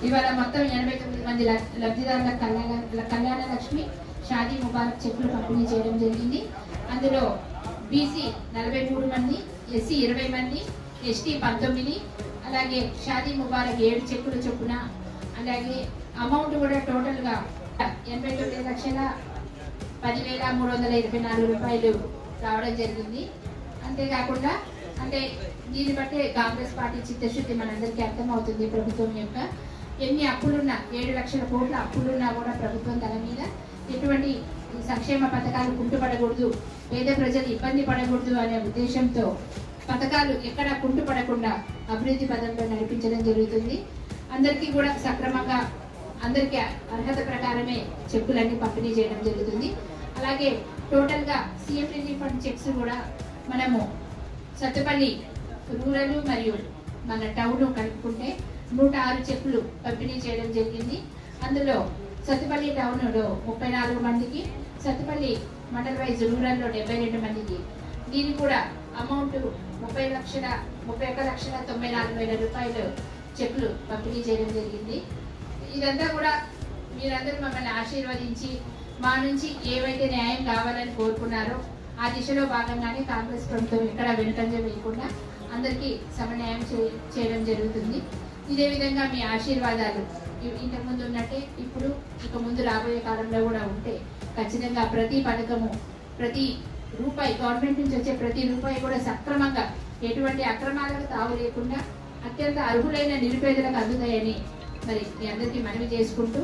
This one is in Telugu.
ఇవాళ మొత్తం 89 మంది లబ్ధిదారుల కళ్యాణ లక్ష్మి షాదీ ముబారక్ చెక్కులు పంపిణీ చేయడం జరిగింది. అందులో బీసీ 43 మంది, ఎస్సీ 20 మంది, ఎస్టీ 19, అలాగే షాదీ ముబారక్ 7 చెక్కులు చొప్పున, అలాగే అమౌంట్ కూడా టోటల్గా 89,10,324 రూపాయలు రావడం జరిగింది. అంతేకాకుండా అంటే దీన్ని బట్టి కాంగ్రెస్ పార్టీ చిత్తశుద్ధి మనందరికీ అర్థమవుతుంది. ప్రభుత్వం యొక్క ఎన్ని అప్పులున్నా 7 లక్షల కోట్ల అప్పులున్నా కూడా ప్రభుత్వం తల మీద ఎటువంటి సంక్షేమ పథకాలు కుంటుపడకూడదు, పేద ప్రజలు ఇబ్బంది పడకూడదు అనే ఉద్దేశంతో పథకాలు ఎక్కడ కుంటుపడకుండా అభివృద్ధి పదంలో నడిపించడం జరుగుతుంది. అందరికీ కూడా సక్రమంగా అందరికీ అర్హత ప్రకారమే చెక్కులన్నీ పంపిణీ చేయడం జరుగుతుంది. అలాగే టోటల్గా సీఎం రిలీఫ్ ఫండ్ చెక్స్ కూడా మనము సత్తుపల్లి రూరల్ మరియు మన టౌన్ కలుపుకుంటే 106 చెక్కులు పంపిణీ చేయడం జరిగింది. అందులో సత్తుపల్లి టౌన్లో 34 మందికి, సత్తుపల్లి మండల్ వైజ్ రూరల్లో 72 మందికి, దీనికి కూడా అమౌంట్ 31,94,000 రూపాయలు చెక్కులు పంపిణీ చేయడం జరిగింది. ఇదంతా కూడా మీరందరూ మమ్మల్ని ఆశీర్వదించి మా నుంచి ఏవైతే న్యాయం కావాలని కోరుకున్నారో ఆ దిశలో భాగంగానే కాంగ్రెస్ ప్రభుత్వం ఎక్కడ వెనుకంజ వేయకుండా అందరికీ సమన్యాయం చేయడం జరుగుతుంది. ఇదే విధంగా మీ ఆశీర్వాదాలు ఇంతకుముందు ఉన్నట్టే ఇప్పుడు ఇక ముందు రాబోయే కాలంలో కూడా ఉంటే ఖచ్చితంగా ప్రతి పథకము, ప్రతి రూపాయి, గవర్నమెంట్ నుంచి వచ్చే ప్రతి రూపాయి కూడా సక్రమంగా ఎటువంటి అక్రమాలకు తావు లేకుండా అత్యంత అర్హులైన నిరుపేదలకు అందుతాయని మరి మీ అందరికీ మనవి చేసుకుంటూ